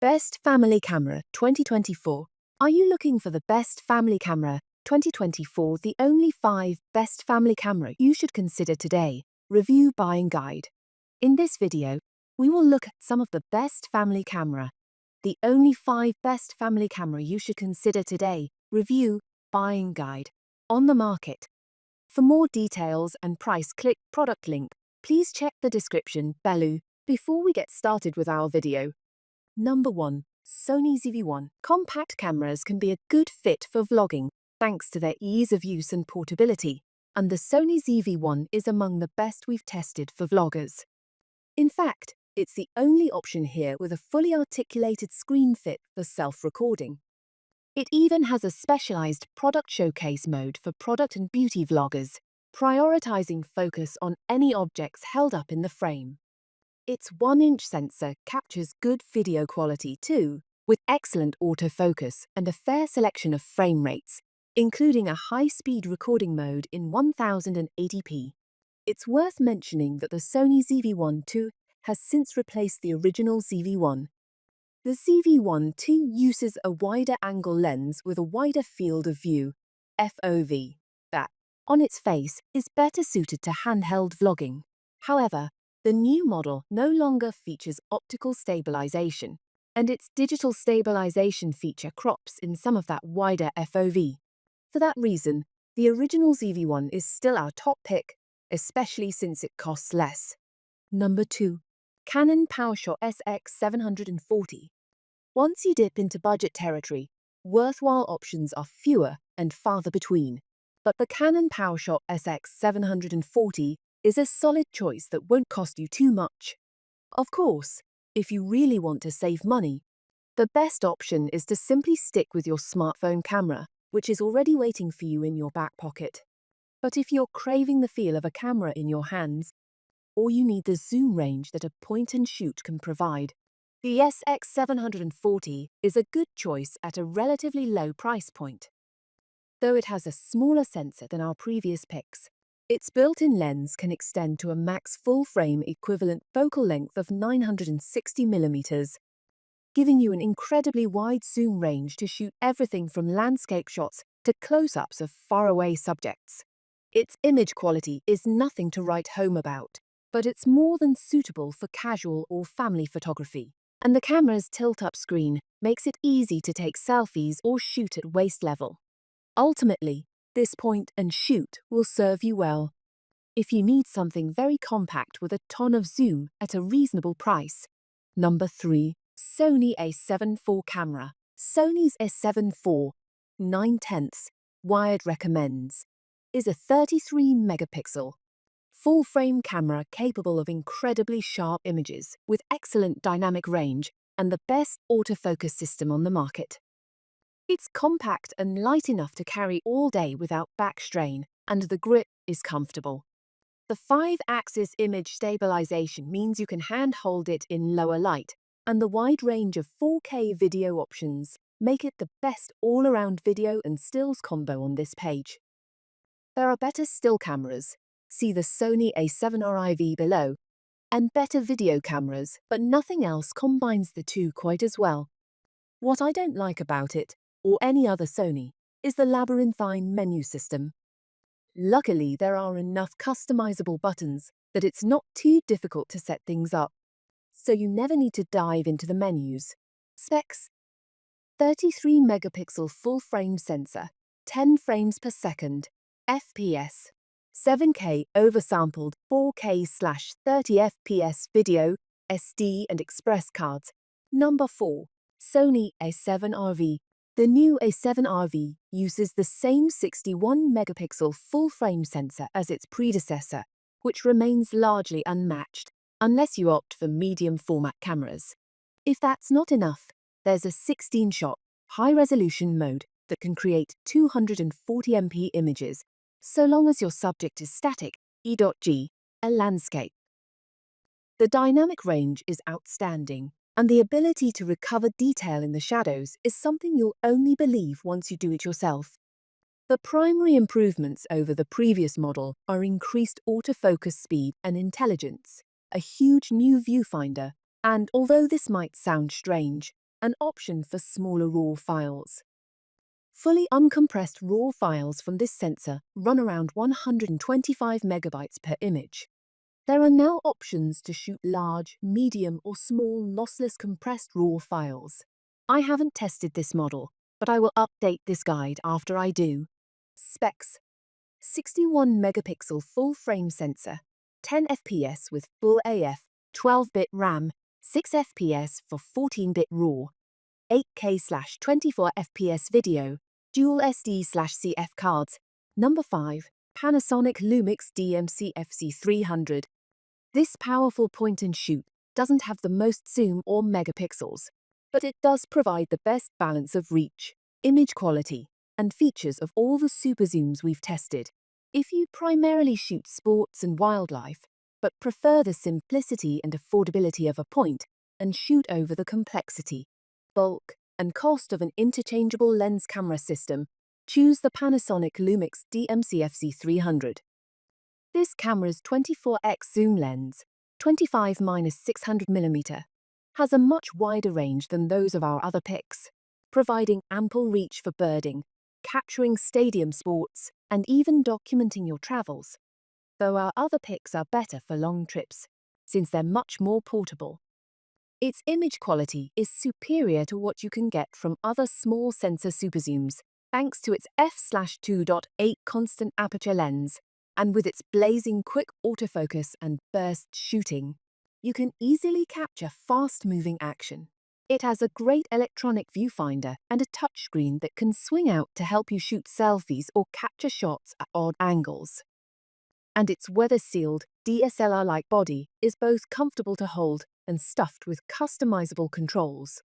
Best Family Camera 2024. Are you looking for the best family camera 2024? The only 5 best family camera you should consider today. Review buying guide. In this video, we will look at some of the best family camera. The only 5 best family camera you should consider today. Review buying guide. On the market. For more details and price, click product link. Please check the description below. Before we get started with our video. Number 1. Sony ZV-1. Compact cameras can be a good fit for vlogging, thanks to their ease of use and portability, and the Sony ZV-1 is among the best we've tested for vloggers. In fact, it's the only option here with a fully articulated screen fit for self-recording. It even has a specialized product showcase mode for product and beauty vloggers, prioritizing focus on any objects held up in the frame. Its 1-inch sensor captures good video quality too, with excellent autofocus and a fair selection of frame rates, including a high-speed recording mode in 1080p. It's worth mentioning that the Sony ZV-1 II has since replaced the original ZV-1. The ZV-1 II uses a wider angle lens with a wider field of view, FOV, that, on its face, is better suited to handheld vlogging. However, the new model no longer features optical stabilization, and its digital stabilization feature crops in some of that wider FOV. For that reason, the original ZV-1 is still our top pick, especially since it costs less. Number 2. Canon PowerShot SX740. Once you dip into budget territory, worthwhile options are fewer and farther between. But the Canon PowerShot SX740 is a solid choice that won't cost you too much. Of course, if you really want to save money, the best option is to simply stick with your smartphone camera, which is already waiting for you in your back pocket. But if you're craving the feel of a camera in your hands, or you need the zoom range that a point-and-shoot can provide, the SX740 is a good choice at a relatively low price point. Though it has a smaller sensor than our previous picks, its built-in lens can extend to a max full-frame equivalent focal length of 960mm, giving you an incredibly wide zoom range to shoot everything from landscape shots to close-ups of faraway subjects. Its image quality is nothing to write home about, but it's more than suitable for casual or family photography, and the camera's tilt-up screen makes it easy to take selfies or shoot at waist level. Ultimately, this point-and-shoot will serve you well. If you need something very compact with a ton of zoom at a reasonable price. Number 3. Sony A7 IV Camera. Sony's A7 IV 9/10 wired recommends is a 33-megapixel, full-frame camera capable of incredibly sharp images with excellent dynamic range and the best autofocus system on the market. It's compact and light enough to carry all day without back strain, and the grip is comfortable. The 5-axis image stabilization means you can hand-hold it in lower light, and the wide range of 4K video options make it the best all-around video and stills combo on this page. There are better still cameras, see the Sony A7RV below, and better video cameras, but nothing else combines the two quite as well. What I don't like about it, or any other Sony, is the labyrinthine menu system. Luckily, there are enough customizable buttons that it's not too difficult to set things up, so you never need to dive into the menus. Specs: 33-megapixel full-frame sensor, 10 frames per second, FPS, 7K oversampled 4K/30 FPS video, SD and express cards. Number 4. Sony A7RV. The new A7RV uses the same 61-megapixel full-frame sensor as its predecessor, which remains largely unmatched, unless you opt for medium-format cameras. If that's not enough, there's a 16-shot, high-resolution mode that can create 240MP images, so long as your subject is static, E.G., a landscape. The dynamic range is outstanding, and the ability to recover detail in the shadows is something you'll only believe once you do it yourself. The primary improvements over the previous model are increased autofocus speed and intelligence, a huge new viewfinder, and although this might sound strange, an option for smaller RAW files. Fully uncompressed RAW files from this sensor run around 125 megabytes per image. There are now options to shoot large, medium, or small lossless compressed RAW files. I haven't tested this model, but I will update this guide after I do. Specs: 61 megapixel full frame sensor, 10 FPS with full AF, 12-bit RAM, 6 FPS for 14-bit RAW, 8K/24 FPS video, dual SD/CF cards. Number 5. Panasonic Lumix DMC-FC300. This powerful point-and-shoot doesn't have the most zoom or megapixels, but it does provide the best balance of reach, image quality, and features of all the super zooms we've tested. If you primarily shoot sports and wildlife, but prefer the simplicity and affordability of a point and shoot over the complexity, bulk, and cost of an interchangeable lens camera system, choose the Panasonic Lumix DMC-FC300. This camera's 24x zoom lens, 25-600mm, has a much wider range than those of our other picks, providing ample reach for birding, capturing stadium sports, and even documenting your travels, though our other picks are better for long trips, since they're much more portable. Its image quality is superior to what you can get from other small sensor superzooms, thanks to its f/2.8 constant aperture lens, and with its blazing quick autofocus and burst shooting, you can easily capture fast-moving action. It has a great electronic viewfinder and a touchscreen that can swing out to help you shoot selfies or capture shots at odd angles. And its weather-sealed, DSLR-like body is both comfortable to hold and stuffed with customizable controls.